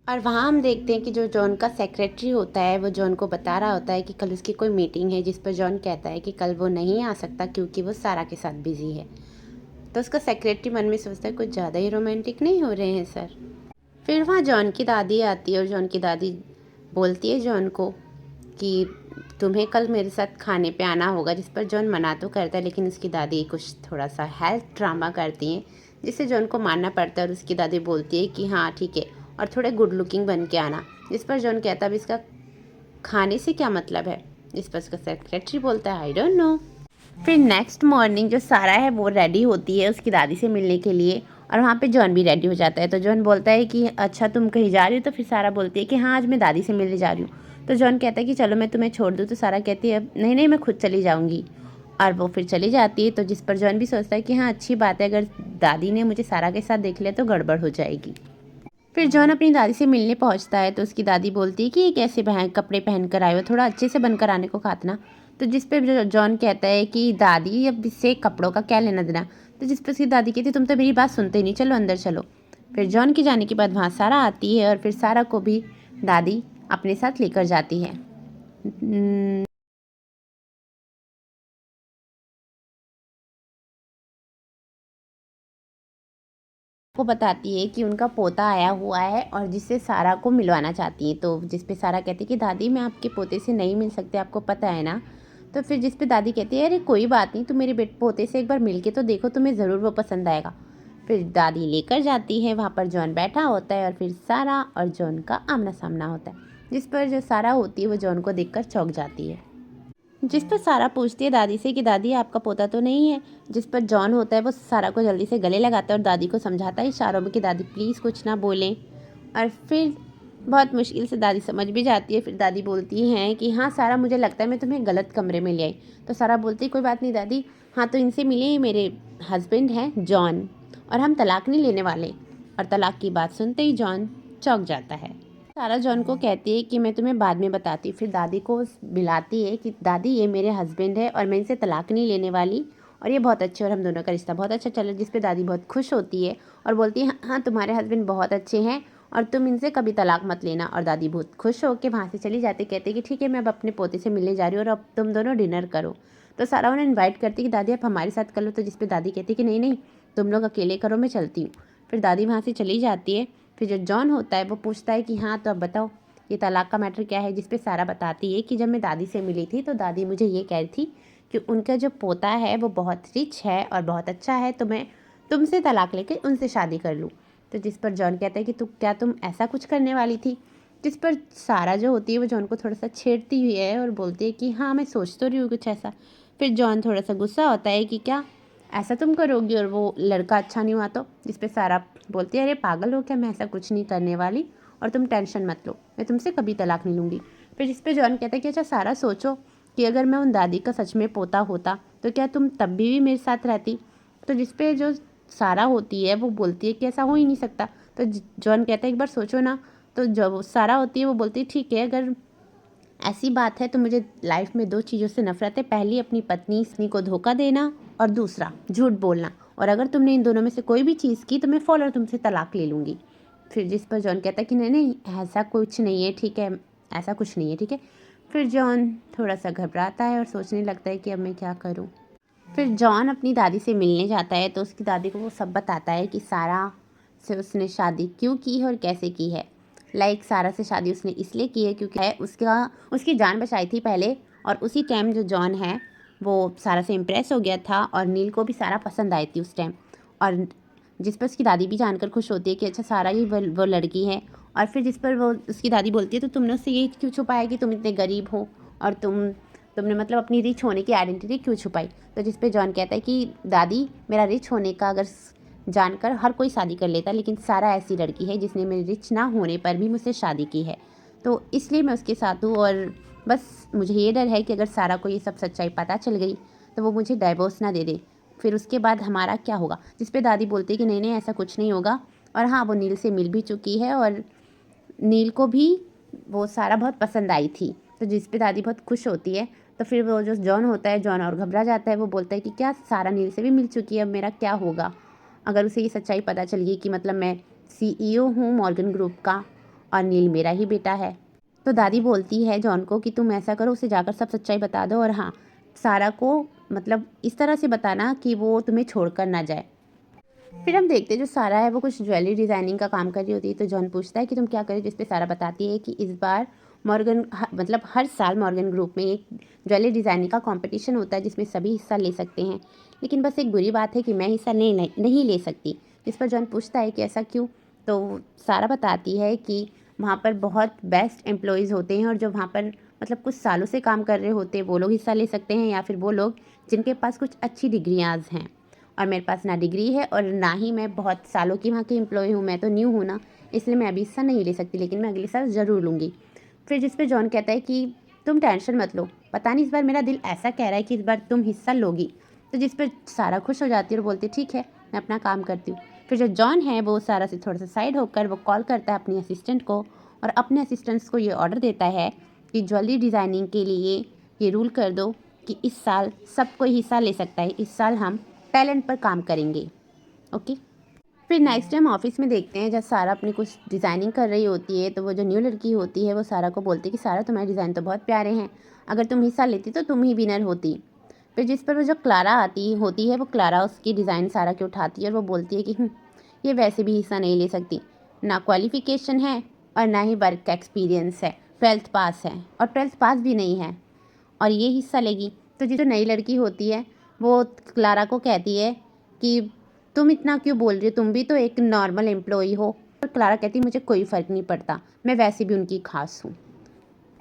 और वहाँ हम देखते हैं कि जो जॉन का सेक्रेटरी होता है वो जॉन को बता रहा होता है कि कल उसकी कोई मीटिंग है, जिस पर जॉन कहता है कि कल वो नहीं आ सकता क्योंकि वो सारा के साथ बिजी है। तो उसका सेक्रेटरी मन में सोचता है कुछ ज़्यादा ही रोमांटिक नहीं हो रहे हैं सर। फिर वहाँ जॉन की दादी आती है और जॉन की दादी बोलती है जॉन को कि तुम्हें कल मेरे साथ खाने पे आना होगा, जिस पर जॉन मना तो करता है लेकिन उसकी दादी कुछ थोड़ा सा हेल्थ ड्रामा करती हैं जिससे जॉन को मानना पड़ता है और उसकी दादी बोलती है कि हाँ ठीक है और थोड़े गुड लुकिंग बन के आना। जिस पर जॉन कहता है अब इसका खाने से क्या मतलब है, जिस पर उसका सेक्रेटरी बोलता है आई डोंट नो। फिर नेक्स्ट मॉर्निंग जो सारा है वो रेडी होती है उसकी दादी से मिलने के लिए और वहाँ पे जॉन भी रेडी हो जाता है। तो जॉन बोलता है कि अच्छा तुम कहीं जा रही हो, तो फिर सारा बोलती है कि हाँ आज मैं दादी से मिलने जा रही हूँ। तो जॉन कहता है कि चलो मैं तुम्हें छोड़ दूँ, तो सारा कहती है नहीं नहीं मैं खुद चली जाऊँगी, और वो फिर चली जाती है। तो जिस पर जॉन भी सोचता है कि हाँ अच्छी बात है, अगर दादी ने मुझे सारा के साथ देख लिया तो गड़बड़ हो जाएगी। फिर जॉन अपनी दादी से मिलने पहुंचता है तो उसकी दादी बोलती है कि ये कैसे कपड़े पहन कर आए हो, थोड़ा अच्छे से बनकर आने को कहा था ना। तो जिस पे जॉन कहता है कि दादी अब इससे कपड़ों का क्या लेना देना। तो जिस पे उसकी दादी कहती है तुम तो मेरी बात सुनते ही नहीं, चलो अंदर चलो। फिर जॉन के जाने के बाद वहाँ सारा आती है और फिर सारा को भी दादी अपने साथ लेकर जाती है। को बताती है कि उनका पोता आया हुआ है और जिससे सारा को मिलवाना चाहती है। तो जिस पे सारा कहती है कि दादी मैं आपके पोते से नहीं मिल सकती, आपको पता है ना। तो फिर जिस पे दादी कहती है अरे कोई बात नहीं, तुम मेरे पोते से एक बार मिल के तो देखो, तुम्हें ज़रूर वो पसंद आएगा। फिर दादी लेकर जाती है, वहाँ पर जॉन बैठा होता है और फिर सारा और जॉन का आमना सामना होता है। जिस पर जो सारा होती है वो जॉन को देखकर चौंक जाती है। जिस पर सारा पूछती है दादी से कि दादी आपका पोता तो नहीं है। जिस पर जॉन होता है वो सारा को जल्दी से गले लगाता है और दादी को समझाता है इशारों में कि दादी प्लीज़ कुछ ना बोलें। और फिर बहुत मुश्किल से दादी समझ भी जाती है। फिर दादी बोलती हैं कि हाँ सारा मुझे लगता है मैं तुम्हें गलत कमरे में ले आई। तो सारा बोलती है कोई बात नहीं दादी, हाँ तो इनसे मिले, ये मेरे हस्बैंड हैं जॉन और हम तलाक नहीं लेने वाले। और तलाक की बात सुनते ही जॉन चौंक जाता है। सारा जॉन को कहती है कि मैं तुम्हें बाद में बताती। फिर दादी को बिलाती है कि दादी ये मेरे हस्बैंड है और मैं इनसे तलाक नहीं लेने वाली और ये बहुत अच्छे और हम दोनों का रिश्ता बहुत अच्छा चल रहा है। जिस पे दादी बहुत खुश होती है और बोलती है हाँ तुम्हारे हस्बैंड बहुत अच्छे हैं और तुम इनसे कभी तलाक मत लेना। और दादी बहुत खुश होकर वहाँ से चली जाती, कहती कि ठीक है मैं अब अपने पोते से मिलने जा रही हूँ और अब तुम दोनों डिनर करो। तो सारा उन्हें इन्वाइट करती कि दादी आप हमारे साथ कर लो। तो जिस पे दादी कहती कि नहीं नहीं तुम लोग अकेले करो, मैं चलती हूँ। फिर दादी वहाँ से चली जाती है। फिर जो जॉन होता है वो पूछता है कि हाँ तो अब बताओ ये तलाक का मैटर क्या है। जिस पे सारा बताती है कि जब मैं दादी से मिली थी तो दादी मुझे ये कह रही थी कि उनका जो पोता है वो बहुत रिच है और बहुत अच्छा है, तो मैं तुमसे तलाक लेके उनसे शादी कर लूँ। तो जिस पर जॉन कहता है कि तुम ऐसा कुछ करने वाली थी। जिस पर सारा जो होती है वो जॉन को थोड़ा सा छेड़ती हुई है और बोलती है कि हाँ मैं सोच तो रही हूँ कुछ ऐसा। फिर जॉन थोड़ा सा गुस्सा होता है कि क्या ऐसा तुम करोगी और वो लड़का अच्छा नहीं हुआ तो। जिस पे सारा बोलती है अरे पागल हो क्या, मैं ऐसा कुछ नहीं करने वाली और तुम टेंशन मत लो, मैं तुमसे कभी तलाक नहीं लूँगी। फिर जिस पे जॉन कहता है कि अच्छा सारा सोचो कि अगर मैं उन दादी का सच में पोता होता तो क्या तुम तब भी मेरे साथ रहती। तो जिस पे जो सारा होती है वो बोलती है कि ऐसा हो ही नहीं सकता। तो जॉन कहता है एक बार सोचो ना। तो जब सारा होती है वो बोलती है ठीक है अगर ऐसी बात है तो मुझे लाइफ में दो चीज़ों से नफरत है, पहली अपनी पत्नी को धोखा देना और दूसरा झूठ बोलना, और अगर तुमने इन दोनों में से कोई भी चीज़ की तो मैं फौरन तुमसे तलाक ले लूँगी। फिर जिस पर जॉन कहता है कि नहीं नहीं ऐसा कुछ नहीं है, ठीक है ऐसा कुछ नहीं है ठीक है। फिर जॉन थोड़ा सा घबराता है और सोचने लगता है कि अब मैं क्या करूँ। फिर जॉन अपनी दादी से मिलने जाता है तो उसकी दादी को वो सब बताता है कि सारा से उसने शादी क्यों की है और कैसे की है। सारा से शादी उसने इसलिए की है क्योंकि है उसकी जान बचाई थी पहले, और उसी टाइम जो जॉन है वो सारा से इम्प्रेस हो गया था और नील को भी सारा पसंद आई थी उस टाइम। और जिस पर उसकी दादी भी जानकर खुश होती है कि अच्छा सारा ही वो लड़की है। और फिर जिस पर वो उसकी दादी बोलती है तो तुमने उससे ये क्यों छुपाया कि तुम इतने गरीब हो और तुमने मतलब अपनी रिच होने की आइडेंटिटी क्यों छुपाई। तो जिस पे जॉन कहता है कि दादी मेरा रिच होने का अगर जानकर हर कोई शादी कर लेता, लेकिन सारा ऐसी लड़की है जिसने मेरे रिच ना होने पर भी मुझसे शादी की है, तो इसलिए मैं उसके साथ हूँ। और बस मुझे ये डर है कि अगर सारा को ये सब सच्चाई पता चल गई तो वो मुझे डाइवोर्स ना दे दे, फिर उसके बाद हमारा क्या होगा। जिस पे दादी बोलती है कि नहीं नहीं ऐसा कुछ नहीं होगा। और हाँ वो नील से मिल भी चुकी है और नील को भी वो सारा बहुत पसंद आई थी। तो जिस पे दादी बहुत खुश होती है। तो फिर वो जो जॉन होता है, जॉन और घबरा जाता है, वो बोलता है कि क्या सारा नील से भी मिल चुकी है, अब मेरा क्या होगा अगर उसे ये सच्चाई पता चल गई कि मतलब मैं CEO हूँ मॉर्गन ग्रुप का और नील मेरा ही बेटा है। तो दादी बोलती है जॉन को कि तुम ऐसा करो, उसे जाकर सब सच्चाई बता दो, और हाँ, सारा को मतलब इस तरह से बताना कि वो तुम्हें छोड़कर ना जाए। फिर हम देखते हैं जो सारा है वो कुछ ज्वेलरी डिज़ाइनिंग का काम कर रही होती है। तो जॉन पूछता है कि तुम क्या करें, जिस पे सारा बताती है कि इस बार मॉर्गन मतलब हर साल मॉर्गन ग्रुप में एक ज्वेलरी डिज़ाइनिंग का कंपटीशन होता है जिसमें सभी हिस्सा ले सकते हैं, लेकिन बस एक बुरी बात है कि मैं हिस्सा नहीं ले सकती। जिस पर जॉन पूछता है कि ऐसा क्यों। तो सारा बताती है कि वहाँ पर बहुत बेस्ट एम्प्लॉयज़ होते हैं और जो वहाँ पर मतलब कुछ सालों से काम कर रहे होते हैं वो लोग हिस्सा ले सकते हैं, या फिर वो लोग जिनके पास कुछ अच्छी डिग्रियाँ हैं। और मेरे पास ना डिग्री है और ना ही मैं बहुत सालों की वहाँ की एम्प्लॉय हूँ, मैं तो न्यू हूँ ना, इसलिए मैं अभी हिस्सा नहीं ले सकती, लेकिन मैं अगले साल ज़रूर लूँगी। फिर जिस पे जॉन कहता है कि तुम टेंशन मत लो, पता नहीं इस बार मेरा दिल ऐसा कह रहा है कि इस बार तुम हिस्सा लोगी। तो जिस पर सारा खुश हो जाती है और बोलती है ठीक है, मैं अपना काम करती हूँ। फिर जो जॉन है वो सारा से थोड़ा सा साइड होकर वो कॉल करता है अपनी असिस्टेंट को, और अपने असिस्टेंट्स को ये ऑर्डर देता है कि ज्वेलरी डिज़ाइनिंग के लिए ये रूल कर दो कि इस साल सब कोई हिस्सा ले सकता है, इस साल हम टैलेंट पर काम करेंगे। ओके। फिर नेक्स्ट टाइम ऑफिस में देखते हैं जब सारा अपनी कुछ डिज़ाइनिंग कर रही होती है, तो वो जो न्यू लड़की होती है वो सारा को बोलती है कि सारा तुम्हारे डिज़ाइन तो बहुत प्यारे हैं, अगर तुम हिस्सा लेती तो तुम ही विनर होती। फिर जिस पर वो जो क्लारा आती होती है वो क्लारा उसकी डिज़ाइन सारा की उठाती है और वो बोलती है कि ये वैसे भी हिस्सा नहीं ले सकती, ना क्वालिफ़िकेशन है और ना ही वर्क एक्सपीरियंस है, 12th पास है और 12th पास भी नहीं है और ये हिस्सा लेगी। तो जो नई लड़की होती है वो क्लारा को कहती है कि तुम इतना क्यों बोल रही हो, तुम भी तो एक नॉर्मल एम्प्लॉई हो। और क्लारा कहती है मुझे कोई फ़र्क नहीं पड़ता, मैं वैसे भी उनकी खास हूँ।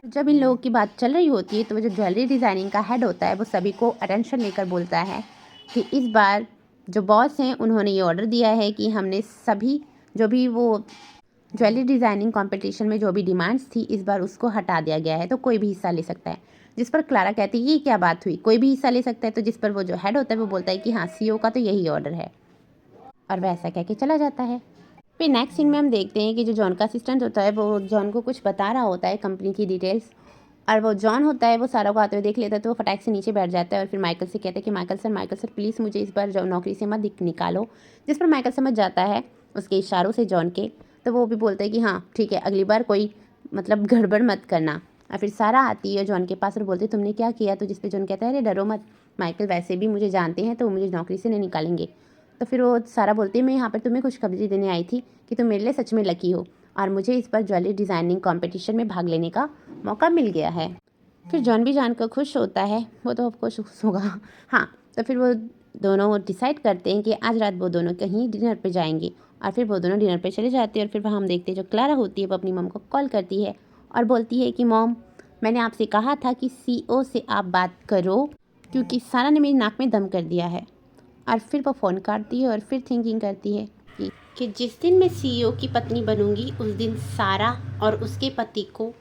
जब इन लोगों की बात चल रही होती है तो वो जो ज्वेलरी डिज़ाइनिंग का हेड होता है वो सभी को अटेंशन लेकर बोलता है कि इस बार जो बॉस हैं उन्होंने ये ऑर्डर दिया है कि हमने सभी जो भी वो ज्वेलरी डिज़ाइनिंग कंपटीशन में जो भी डिमांड्स थी इस बार उसको हटा दिया गया है, तो कोई भी हिस्सा ले सकता है। जिस पर क्लारा कहती है ये क्या बात हुई, कोई भी हिस्सा ले सकता है। तो जिस पर वो जो हेड होता है वो बोलता है कि हाँ, सीईओ का तो यही ऑर्डर है, और वह ऐसा कह के चला जाता है। फिर नेक्स्ट सीन में हम देखते हैं कि जो जॉन का असिस्टेंट होता है वो जॉन को कुछ बता रहा होता है कंपनी की डिटेल्स, और वो जॉन होता है वो सारा को आते हुए देख लेता है तो वो फटाक से नीचे बैठ जाता है और फिर माइकल से कहता है कि माइकल सर प्लीज़ मुझे इस बार नौकरी से मत निकालो। जिस पर माइकल समझ जाता है उसके इशारों से जॉन के, तो वो भी बोलता है कि हाँ ठीक है, अगली बार कोई मतलब गड़बड़ मत करना। और फिर सारा आती है जॉन के पास और बोलती है तुमने क्या किया। तो जिस पे जॉन कहता है अरे डरो मत, माइकल वैसे भी मुझे जानते हैं तो मुझे नौकरी से नहीं निकालेंगे। तो फिर वो सारा बोलती है मैं यहाँ पर तुम्हें खुशखबरी देने आई थी कि तुम मेरे लिए सच में लकी हो और मुझे इस बार ज्वेलरी डिज़ाइनिंग कंपटीशन में भाग लेने का मौका मिल गया है। फिर जॉन भी जानकर खुश होता है, वो तो आपको खुश होगा। हाँ, तो फिर वो दोनों डिसाइड करते हैं कि आज रात वो दोनों कहीं डिनर पे जाएंगे, और फिर वो दोनों डिनर पे चले जाते हैं। और फिर वहाँ हम देखते हैं जो क्लारा होती है वो अपनी मॉम को कॉल करती है और बोलती है कि मॉम, मैंने आपसे कहा था कि सीईओ से आप बात करो क्योंकि सारा ने मेरी नाक में दम कर दिया है। और फिर वो फ़ोन काटती है और फिर थिंकिंग करती है कि जिस दिन मैं सीईओ की पत्नी बनूंगी उस दिन सारा और उसके पति को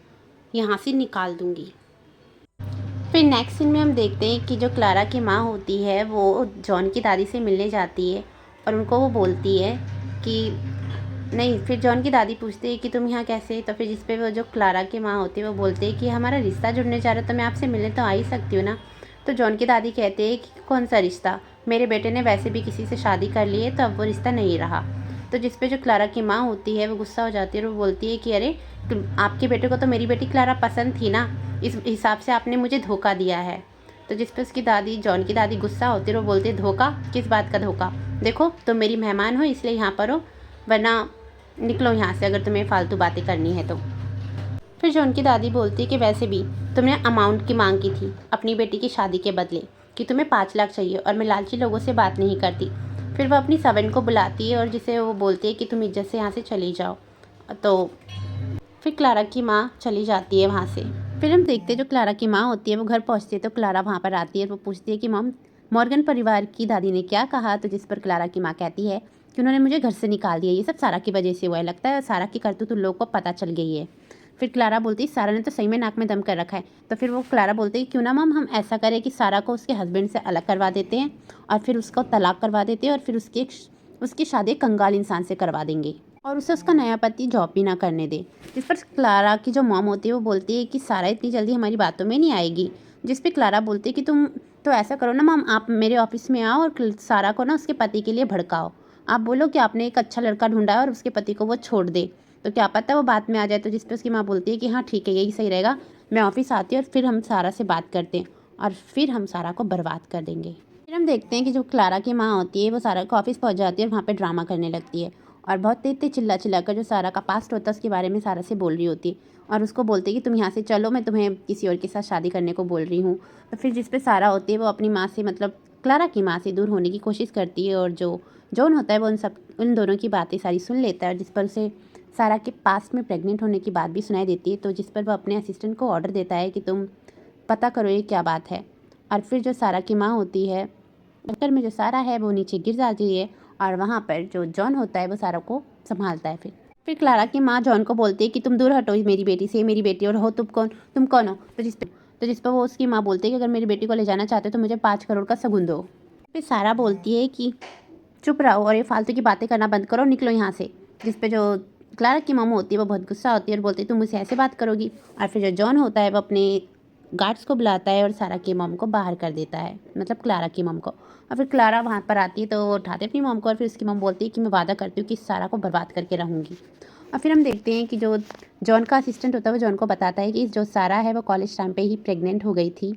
यहाँ से निकाल दूंगी। फिर नेक्स्ट सीन में हम देखते हैं कि जो क्लारा की माँ होती है वो जॉन की दादी से मिलने जाती है और उनको वो बोलती है कि नहीं। फिर जॉन की दादी पूछती है कि तुम यहाँ कैसे। तो फिर जिस पे वो जो क्लारा की माँ होती है वो बोलते हैं कि हमारा रिश्ता जुड़ने जा रहा है तो मैं आपसे मिलने तो आ ही सकती हूँ ना। तो जॉन की दादी कहते हैं कि कौन सा रिश्ता, मेरे बेटे ने वैसे भी किसी से शादी कर ली है तो अब वो रिश्ता नहीं रहा। तो जिस पे जो क्लारा की माँ होती है वो गुस्सा हो जाती है और वो बोलती है कि अरे आपके बेटे को तो मेरी बेटी क्लारा पसंद थी ना, इस हिसाब से आपने मुझे धोखा दिया है। तो जिस पे उसकी दादी जॉन की दादी गुस्सा होती है और वो बोलती है धोखा, किस बात का धोखा, देखो तुम मेरी मेहमान हो इसलिए यहाँ पर हो, वरना निकलो यहाँ से अगर तुम्हें फालतू बातें करनी है तो। फिर जॉन की दादी बोलती है कि वैसे भी तुमने अमाउंट की मांग की थी अपनी बेटी की शादी के बदले कि तुम्हें 5 लाख चाहिए और मैं लालची लोगों से बात नहीं करती। फिर वह अपनी सर्वेंट को बुलाती है और जिसे वो बोलती है कि तुम इज्जत से यहाँ से चली जाओ। तो फिर क्लारा की माँ चली जाती है वहाँ से। फिर हम देखते हैं जो क्लारा की माँ होती है वो घर पहुँचती है तो क्लारा वहाँ पर आती है। वो पूछती है कि मॉम, मॉर्गन परिवार की दादी ने क्या कहा। तो जिस पर क्लारा की माँ कहती है कि उन्होंने मुझे घर से निकाल दिया, ये सब सारा की वजह से हुआ है, लगता है सारा की करतूत उन लोगों को पता चल गई है। फिर क्लारा बोलती है सारा ने तो सही में नाक में दम कर रखा है। तो फिर वो क्लारा बोलती है क्यों ना मॉम हम ऐसा करें कि सारा को उसके हस्बैंड से अलग करवा देते हैं और फिर उसको तलाक करवा देते हैं और फिर उसकी शादी कंगाल इंसान से करवा देंगे और उसे उसका नया पति जॉब भी ना करने दे। जिस पर क्लारा की जो मॉम होती है वो बोलती है कि सारा इतनी जल्दी हमारी बातों में नहीं आएगी। जिस पे क्लारा बोलती है कि तुम तो ऐसा करो ना मॉम, आप मेरे ऑफिस में आओ और सारा को ना उसके पति के लिए भड़काओ। आप बोलो कि आपने एक अच्छा लड़का ढूंढा है और उसके पति को वो छोड़ दे, तो क्या पता वो बाद में आ जाए। तो जिस पे उसकी माँ बोलती है कि हाँ ठीक है, यही सही रहेगा, मैं ऑफिस आती हूँ और फिर हम सारा से बात करते हैं और फिर हम सारा को बर्बाद कर देंगे। फिर हम देखते हैं कि जो क्लारा की माँ होती है वो सारा को ऑफिस पहुँच जाती है और वहाँ पर ड्रामा करने लगती है और बहुत तेज तेज चिल्ला चिल्ला कर जो सारा का पास्ट होता है उसके बारे में सारा से बोल रही होती है और उसको बोलती है कि तुम यहाँ से चलो, मैं तुम्हें किसी और के साथ शादी करने को बोल रही हूँ। तो फिर जिस पे सारा होती है वो अपनी माँ से, मतलब क्लारा की माँ से दूर होने की कोशिश करती है और जो जॉन होता है वो उन दोनों की बातें सारी सुन लेता है और जिस पर उसे सारा के पास्ट में प्रेग्नेंट होने की बात भी सुनाई देती है। तो जिस पर वो अपने असिस्टेंट को ऑर्डर देता है कि तुम पता करो ये क्या बात है। और फिर जो सारा की माँ होती है, चक्कर में जो सारा है वो नीचे गिर जाती है और वहाँ पर जो जॉन होता है वो सारा को संभालता है। फिर क्लारा की माँ जॉन को बोलती है कि तुम दूर हटो मेरी बेटी से, मेरी बेटी और हो तुम कौन हो। तो जिस पर वो उसकी माँ बोलती है कि अगर मेरी बेटी को ले जाना चाहते हो तो मुझे 5 करोड़ का सगुन दो। फिर सारा बोलती है कि चुप रहो और ये फालतू की बातें करना बंद करो, निकलो यहाँ से। जिस पे जो क्लारा की मम होती है वो बहुत गुस्सा होती है और बोलती है तुम मुझसे ऐसे बात करोगी। और फिर जो जॉन होता है वो अपने गार्ड्स को बुलाता है और सारा की मम को बाहर कर देता है, मतलब क्लारा की मम को। और फिर क्लारा वहाँ पर आती है तो वो उठाते अपनी मम को और फिर उसकी मम बोलती है कि मैं वादा करती हूँ कि सारा को बर्बाद करके रहूँगी। और फिर हम देखते हैं कि जो जॉन का असिस्टेंट होता है वो जॉन को बताता है कि जो सारा है वो कॉलेज टाइम पे ही प्रेग्नेंट हो गई थी,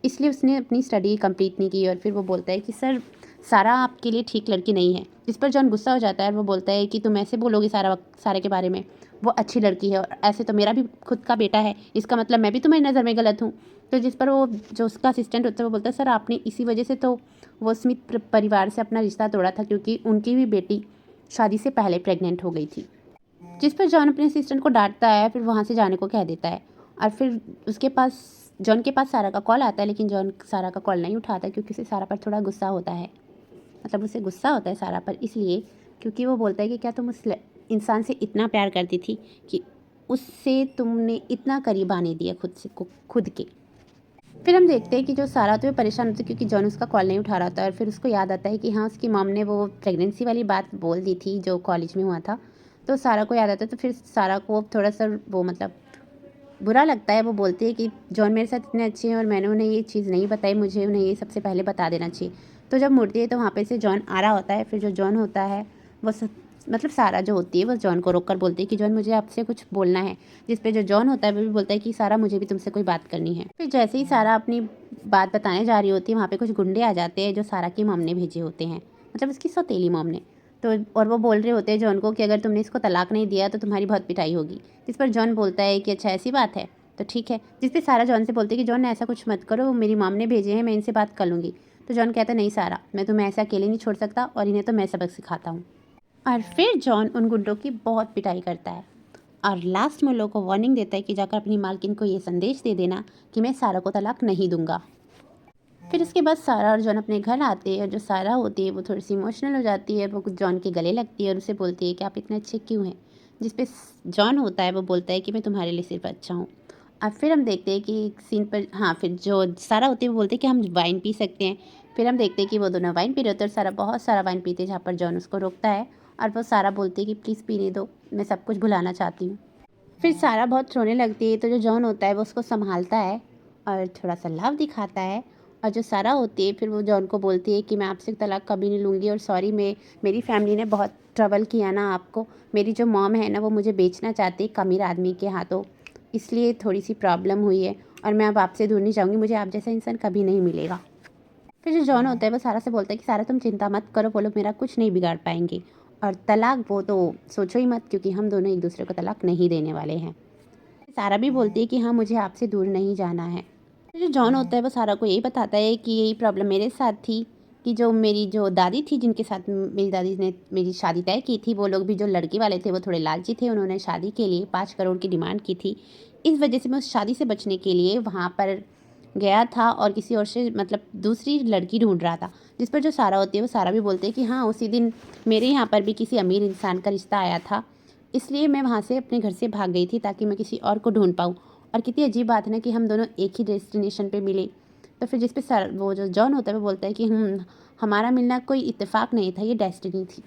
इसलिए उसने अपनी स्टडी कंप्लीट नहीं की। और फिर वो बोलता है कि सर सारा आपके लिए ठीक लड़की नहीं है। जिस पर जॉन गुस्सा हो जाता है और वो बोलता है कि तुम ऐसे बोलोगे सारे के बारे में, वो अच्छी लड़की है और ऐसे तो मेरा भी खुद का बेटा है, इसका मतलब मैं भी तुम्हारी नज़र में गलत हूँ। तो जिस पर वो जो उसका असिस्टेंट होता है वो बोलता है सर आपने इसी वजह से तो वो स्मिथ परिवार से अपना रिश्ता तोड़ा था, क्योंकि उनकी भी बेटी शादी से पहले प्रेग्नेंट हो गई थी। जिस पर जॉन अपने असिस्टेंट को डांटता है, फिर वहाँ से जाने को कह देता है। और फिर उसके पास जॉन के पास सारा का कॉल आता है, लेकिन जॉन सारा का कॉल नहीं उठाता क्योंकि उसे सारा पर थोड़ा गुस्सा होता है। मतलब उसे गुस्सा होता है सारा पर इसलिए क्योंकि वो बोलता है कि क्या तुम उस इंसान से इतना प्यार करती थी कि उससे तुमने इतना करीब आने दिया खुद के। फिर हम देखते हैं कि जो सारा तो परेशान होती है क्योंकि जॉन उसका कॉल नहीं उठा रहा था और फिर उसको याद आता है कि हाँ उसकी मॉम ने वो प्रेगनेंसी वाली बात बोल दी थी जो कॉलेज में हुआ था। तो सारा को याद आता है तो फिर सारा को थोड़ा सा वो मतलब बुरा लगता है। वो बोलती है कि जॉन मेरे साथ इतने अच्छे हैं और मैंने उन्हें ये चीज़ नहीं बताई, मुझे उन्हें ये सबसे पहले बता देना चाहिए। तो जब मुड़ती है तो वहाँ पे से जॉन आ रहा होता है। फिर जो जॉन होता है वो मतलब सारा जो होती है वो जॉन को रोक कर बोलती है कि जॉन मुझे आपसे कुछ बोलना है। जिस पे जो जॉन होता है वो भी बोलता है कि सारा मुझे भी तुमसे कोई बात करनी है। फिर जैसे ही सारा अपनी बात बताने जा रही होती है वहाँ पे कुछ गुंडे आ जाते हैं जो सारा की मॉम ने भेजे होते हैं, मतलब उसकी सौतेली मॉम ने। तो और वो बोल रहे होते हैं जॉन को कि अगर तुमने इसको तलाक नहीं दिया तो तुम्हारी बहुत पिटाई होगी। जिस पर जॉन बोलता है कि अच्छा ऐसी बात है तो ठीक है। जिस पे सारा जॉन से बोलती है कि जॉन ऐसा कुछ मत करो, मेरी मॉम ने भेजे हैं, मैं इनसे बात कर लूँगी। तो जॉन कहता है नहीं सारा, मैं तुम्हें ऐसे अकेले नहीं छोड़ सकता और इन्हें तो मैं सबक सिखाता हूँ। और फिर जॉन उन गुंडों की बहुत पिटाई करता है और लास्ट में उन लोगों को वार्निंग देता है कि जाकर अपनी मालकिन को ये संदेश दे देना कि मैं सारा को तलाक नहीं दूंगा। फिर उसके बाद सारा और जॉन अपने घर आते हैं और जो सारा होती है वो थोड़ी सी इमोशनल हो जाती है, वो जॉन के गले लगती है और उसे बोलती है कि आप इतने अच्छे क्यों हैं। जिस पे जॉन होता है वो बोलता है कि मैं तुम्हारे लिए सिर्फ अच्छा हूँ। और फिर हम देखते हैं कि एक सीन पर हाँ फिर जो सारा होती है वो बोलते हैं कि हम वाइन पी सकते हैं। फिर हम देखते हैं कि वो दोनों वाइन पी रहे होते हैं और सारा बहुत सारा वाइन पीते हैं, जहाँ पर जॉन उसको रोकता है और वो सारा बोलती है कि प्लीज़ पीने दो, मैं सब कुछ भुलाना चाहती हूँ। फिर सारा बहुत रोने लगती है तो जो जॉन होता है वो उसको संभालता है और थोड़ा सा लव दिखाता है। और जो सारा होती है फिर वो जॉन को बोलती है कि मैं आपसे तलाक कभी नहीं लूँगी और सॉरी, मेरी फैमिली ने बहुत ट्रबल किया ना आपको। मेरी जो मॉम है ना वो मुझे बेचना चाहती है अमीर आदमी के हाथों, इसलिए थोड़ी सी प्रॉब्लम हुई है और मैं अब आपसे दूर नहीं जाऊँगी, मुझे आप जैसा इंसान कभी नहीं मिलेगा। फिर जो जॉन होता है वो सारा से बोलता है कि सारा तुम चिंता मत करो, वो लोग मेरा कुछ नहीं बिगाड़ पाएंगे और तलाक वो तो सोचो ही मत, क्योंकि हम दोनों एक दूसरे को तलाक नहीं देने वाले हैं। सारा भी बोलती है कि हाँ मुझे आपसे दूर नहीं जाना है। जो जॉन होता है वो सारा को यही बताता है कि यही प्रॉब्लम मेरे साथ थी कि जो मेरी जो दादी थी जिनके साथ मेरी दादी ने मेरी शादी तय की थी, वो लोग भी जो लड़के वाले थे वो थोड़े लालची थे, उन्होंने शादी के लिए 5 करोड़ की डिमांड की थी। इस वजह से मैं उस शादी से बचने के लिए वहाँ पर गया था और किसी और से मतलब दूसरी लड़की ढूंढ रहा था। जिस पर जो सारा होती है वो सारा भी बोलते हैं कि हाँ उसी दिन मेरे यहाँ पर भी किसी अमीर इंसान का रिश्ता आया था, इसलिए मैं वहाँ से अपने घर से भाग गई थी ताकि मैं किसी और को ढूंढ पाऊँ। और कितनी अजीब बात है ना कि हम दोनों एक ही डेस्टिनेशन पे मिले। तो फिर जिस पे सर वो जो जॉन होता है वो बोलता है कि हमारा मिलना कोई इत्तेफाक नहीं था, ये डेस्टिनी थी।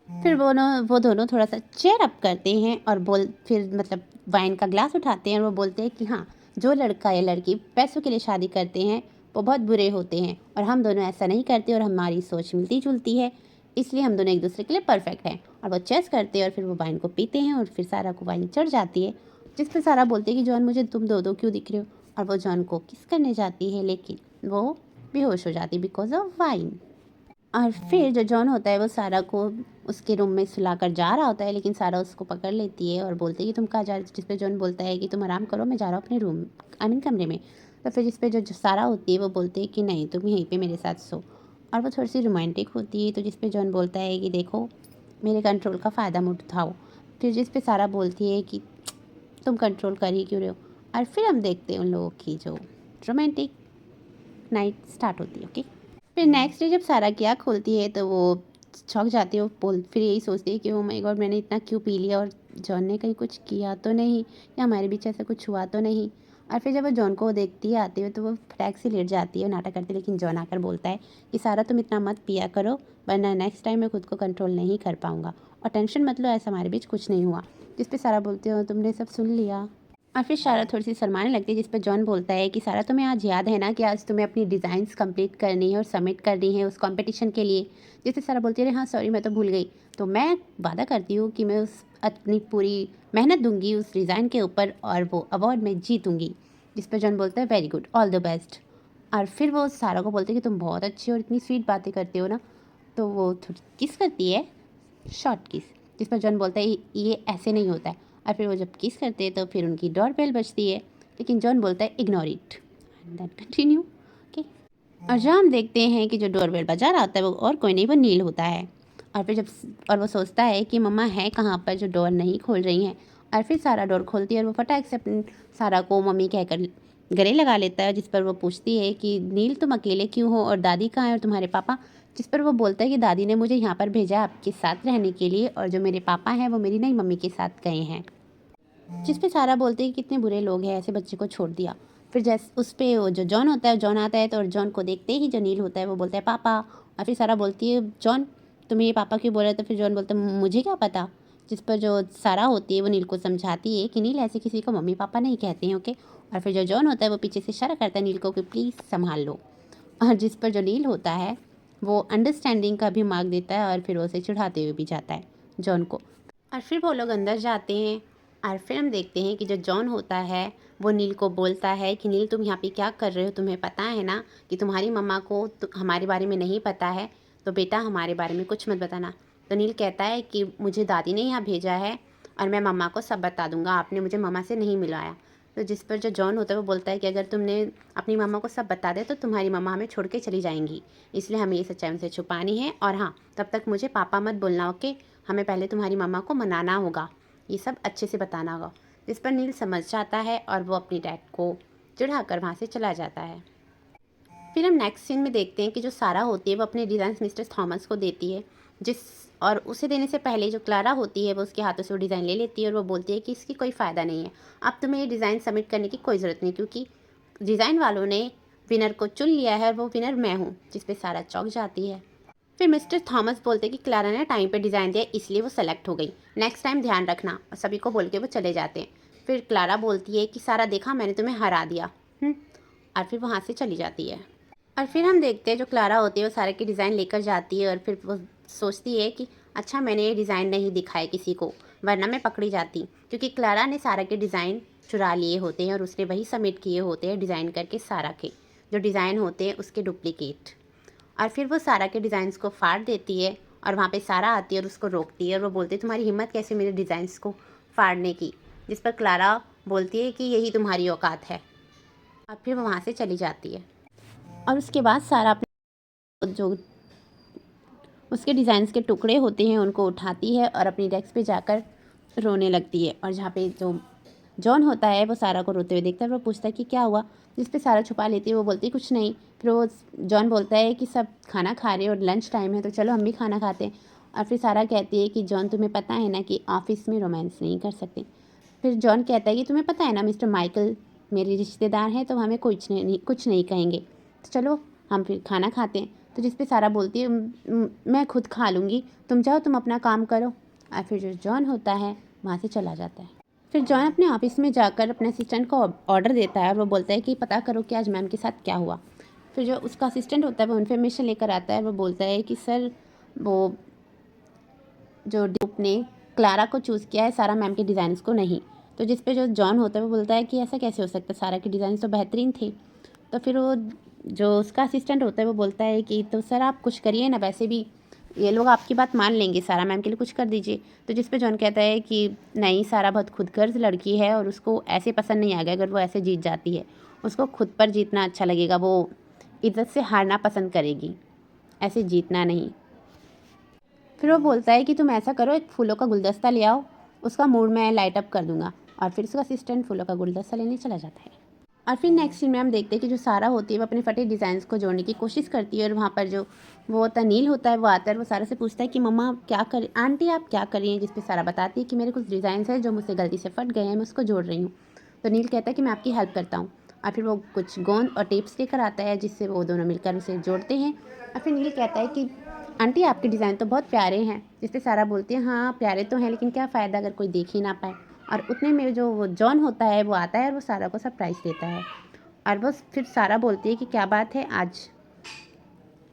फिर वो दोनों थोड़ा सा चेयर अप करते हैं और फिर मतलब वाइन का ग्लास उठाते हैं और वो बोलते हैं कि हाँ जो लड़का या लड़की पैसों के लिए शादी करते हैं वो बहुत बुरे होते हैं और हम दोनों ऐसा नहीं करते और हमारी सोच मिलती जुलती है, इसलिए हम दोनों एक दूसरे के लिए परफेक्ट हैं। और वो चेस करते हैं और फिर वो वाइन को पीते हैं और फिर सारा को वाइन चढ़ जाती है, जिस पे सारा बोलती है कि जॉन मुझे तुम दो क्यों दिख रहे हो। और वो जॉन को किस करने जाती है, लेकिन वो बेहोश हो जाती है बिकॉज ऑफ वाइन। और फिर जो जॉन होता है वो सारा को उसके रूम में सुलाकर जा रहा होता है, लेकिन सारा उसको पकड़ लेती है और बोलती है कि तुम कहाँ जा रहे हो, जिस पे जॉन बोलता है कि तुम आराम करो, मैं जा रहा हूँ अपने रूम कमरे में। तो फिर जिस पे जो सारा होती है वो बोलती है कि नहीं, तुम यहीं पे मेरे साथ सो। और वो थोड़ी सी रोमांटिक होती है, तो जिस पे जॉन बोलता है कि देखो मेरे कंट्रोल का फ़ायदा मत उठाओ। फिर जिस पे सारा बोलती है कि तुम कंट्रोल कर ही क्यों रहे हो। और फिर हम देखते हैं उन लोगों की जो रोमांटिक नाइट स्टार्ट होती है। ओके, फिर नेक्स्ट डे जब सारा की आँख खोलती है तो वो चौंक जाती है। वो फिर यही सोचती है कि ओ माय गॉड, मैंने इतना क्यों पी लिया और जॉन ने कहीं कुछ किया तो नहीं, या हमारे बीच ऐसा कुछ हुआ तो नहीं। और फिर जब वो जॉन को देखती है आती है तो वो फटाक से लेट जाती है, नाटक करती है। लेकिन जॉन आकर बोलता है कि सारा तुम इतना मत पिया करो, वरना नेक्स्ट टाइम मैं खुद को कंट्रोल नहीं कर पाऊँगा, और टेंशन मत लो, ऐसा हमारे बीच कुछ नहीं हुआ। जिस पे सारा बोलती हो तुमने सब सुन लिया। और फिर सारा थोड़ी सी शर्माने लगती है, जिस पर जॉन बोलता है कि सारा तुम्हें आज याद है ना कि आज तुम्हें अपनी डिज़ाइंस कंप्लीट करनी है और सबमिट करनी है उस कंपटीशन के लिए। जिससे सारा बोलती है अरे हाँ सॉरी, मैं तो भूल गई। तो मैं वादा करती हूँ कि मैं उस अपनी पूरी मेहनत दूंगी उस डिज़ाइन के ऊपर और वो अवार्ड मैं जीतूँगी। जिस पर जॉन बोलता है very good, all the best. और फिर वो सारा को बोलते है कि तुम बहुत अच्छी और इतनी स्वीट बातें करते हो ना। तो वो थोड़ी किस करती है, शॉर्ट किस, जिस पर जॉन बोलता है ये ऐसे नहीं होता है। और फिर वो जब किस करते हैं तो फिर उनकी डोर बेल बजती है, लेकिन जॉन बोलता है ignore it and then continue. Okay, और जहाँ हम देखते हैं कि जो डोर बेल बजा रहा होता है वो और कोई नहीं, वो नील होता है। और फिर वो सोचता है कि मम्मा है कहाँ पर जो डोर नहीं खोल रही हैं। और फिर सारा डोर खोलती है और वो फटाक से अपनी सारा को मम्मी कहकर गले लगा लेता है। जिस पर वो पूछती है कि नील तुम अकेले क्यों हो और दादी कहाँ है और तुम्हारे पापा। जिस पर वो बोलता है कि दादी ने मुझे यहाँ पर भेजा आपके साथ रहने के लिए, और जो मेरे पापा हैं वो मेरी नई मम्मी के साथ गए हैं। जिस पे सारा बोलते हैं कि कितने बुरे लोग हैं, ऐसे बच्चे को छोड़ दिया। फिर जैसे उस पे वो जो जॉन होता है, जॉन आता है तो और जॉन को देखते ही जो नील होता है वो बोलता है पापा। और फिर सारा बोलती है जॉन तुम्हें ये पापा क्यों बोल रहे, तो फिर जॉन बोलता है मुझे क्या पता। जिस पर जो सारा होती है वो नील को समझाती है कि नील ऐसे किसी को मम्मी पापा नहीं कहते हैं, ओके। और फिर जो जॉन होता है वो पीछे से इशारा करता है नील को कि प्लीज़ संभाल लो। और जिस पर जो नील होता है वो अंडरस्टैंडिंग का भी मार्क देता है और फिर वो उसे चिढ़ाते हुए भी जाता है जॉन को। और फिर वो लोग अंदर जाते हैं और फिर हम देखते हैं कि जो जॉन होता है वो नील को बोलता है कि नील तुम यहाँ पे क्या कर रहे हो, तुम्हें पता है ना कि तुम्हारी मम्मा को हमारे बारे में नहीं पता है, तो बेटा हमारे बारे में कुछ मत बताना। तो नील कहता है कि मुझे दादी ने यहाँ भेजा है और मैं मम्मा को सब बता दूंगा, आपने मुझे मम्मा से नहीं मिलवाया। तो जिस पर जो जॉन होता है वो बोलता है कि अगर तुमने अपनी मम्मा को सब बता दे तो तुम्हारी मम्मा हमें छोड़ के चली जाएंगी, इसलिए हमें ये सच्चाई उनसे छुपानी है। और हाँ, तब तक मुझे पापा मत बोलना, ओके। हमें पहले तुम्हारी मम्मा को मनाना होगा, ये सब अच्छे से बताना होगा। जिस पर नील समझ जाता है और वो अपनी डैड को चिढ़ाकर वहाँ से चला जाता है। फिर हम नेक्स्ट सीन में देखते हैं कि जो सारा होती है वो अपने डिज़ाइंस मिस्टर थॉमस को देती है, और उसे देने से पहले जो क्लारा होती है वो उसके हाथों से वो डिज़ाइन ले लेती है और वो बोलती है कि इसकी कोई फ़ायदा नहीं है, अब तुम्हें ये डिज़ाइन सबमिट करने की कोई ज़रूरत नहीं, क्योंकि डिज़ाइन वालों ने विनर को चुन लिया है और वो विनर मैं हूँ। जिस पे सारा चौंक जाती है। फिर मिस्टर थॉमस बोलते हैं कि क्लारा ने टाइम पे डिज़ाइन दिया इसलिए वो सेलेक्ट हो गई, नेक्स्ट टाइम ध्यान रखना, और सभी को बोल के वो चले जाते हैं। फिर क्लारा बोलती है कि सारा देखा, मैंने तुम्हें हरा दिया। और फिर वहाँ से चली जाती है। और फिर हम देखते हैं जो क्लारा होती है वो सारा की डिज़ाइन लेकर जाती है और फिर वो सोचती है कि अच्छा मैंने ये डिज़ाइन नहीं दिखाए किसी को, वरना मैं पकड़ी जाती, क्योंकि क्लारा ने सारा के डिज़ाइन चुरा लिए होते हैं और उसने वही सबमिट किए होते हैं डिज़ाइन करके सारा के जो डिज़ाइन होते हैं उसके डुप्लीकेट। और फिर वो सारा के डिज़ाइंस को फाड़ देती है और वहाँ पे सारा आती है और उसको रोकती है और वो बोलती है तुम्हारी हिम्मत कैसे मेरे डिज़ाइंस को फाड़ने की। जिस पर क्लारा बोलती है कि यही तुम्हारी औकात है, और फिर वो वहाँ से चली जाती है। और उसके बाद सारा अपने जो उसके डिज़ाइंस के टुकड़े होते हैं उनको उठाती है और अपनी डेस्क पे जाकर रोने लगती है। और जहाँ पे जो जॉन होता है वो सारा को रोते हुए देखता है, वो पूछता है कि क्या हुआ। जिस पे सारा छुपा लेती है, वो बोलती है कुछ नहीं। फिर वो जॉन बोलता है कि सब खाना खा रहे हैं और लंच टाइम है तो चलो हम भी खाना खाते हैं। और फिर सारा कहती है कि जॉन तुम्हें पता है ना कि ऑफिस में रोमांस नहीं कर सकते। फिर जॉन कहता है कि तुम्हें पता है ना मिस्टर माइकल मेरे रिश्तेदार हैं तो हमें कुछ नहीं कहेंगे, तो चलो हम फिर खाना खाते हैं। तो जिस पे सारा बोलती है मैं खुद खा लूँगी, तुम जाओ तुम अपना काम करो। और फिर जो जॉन होता है वहाँ से चला जाता है। फिर जॉन अपने ऑफिस में जाकर अपने असिस्टेंट को ऑर्डर देता है और वो बोलता है कि पता करो कि आज मैम के साथ क्या हुआ। फिर जो उसका असिस्टेंट होता है वो इन्फॉर्मेशन लेकर आता है, वो बोलता है कि सर वो जो डूप ने क्लारा को चूज़ किया है, सारा मैम के डिज़ाइंस को नहीं। तो जिस पे जो जॉन होता है वो बोलता है कि ऐसा कैसे हो सकता है, सारा के डिज़ाइन तो बेहतरीन थे। तो फिर वो जो उसका असिस्टेंट होता है वो बोलता है कि तो सर आप कुछ करिए ना, वैसे भी ये लोग आपकी बात मान लेंगे, सारा मैम के लिए कुछ कर दीजिए। तो जिस पे जॉन कहता है कि नहीं, सारा बहुत खुदगर्ज लड़की है और उसको ऐसे पसंद नहीं आएगा अगर वो ऐसे जीत जाती है, उसको खुद पर जीतना अच्छा लगेगा, वो इज्जत से हारना पसंद करेगी, ऐसे जीतना नहीं। फिर वो बोलता है कि तुम ऐसा करो, एक फूलों का गुलदस्ता ले आओ, उसका मूड मैं लाइट अप कर दूंगा। और फिर उसका असिस्टेंट फूलों का गुलदस्ता लेने चला जाता है। और फिर नेक्स्ट सीन में हम देखते हैं कि जो सारा होती है वो अपने फटे डिज़ाइंस को जोड़ने की कोशिश करती है, और वहाँ पर जो वो तनील होता है वो आता है, वो सारा से पूछता है कि मम्मा आप क्या करें, आंटी आप क्या कर रही हैं, जिस पे सारा बताती है कि मेरे कुछ डिज़ाइंस हैं जो मुझसे गलती से फट गए हैं, मैं उसको जोड़ रही हूँ। तो नील कहता है कि मैं आपकी हेल्प करता हूँ। और फिर वो कुछ गोंद और टेप्स लेकर आता है जिससे वो दोनों मिलकर उसे जोड़ते हैं। और फिर नील कहता है कि आंटी आपके डिज़ाइन तो बहुत प्यारे हैं, जिस पे सारा बोलती है हाँ प्यारे तो हैं, लेकिन क्या फ़ायदा अगर कोई देख ही ना पाए। और उतने में जो वो जॉन होता है वो आता है और वो सारा को सरप्राइज़ देता है। और वो फिर सारा बोलती है कि क्या बात है, आज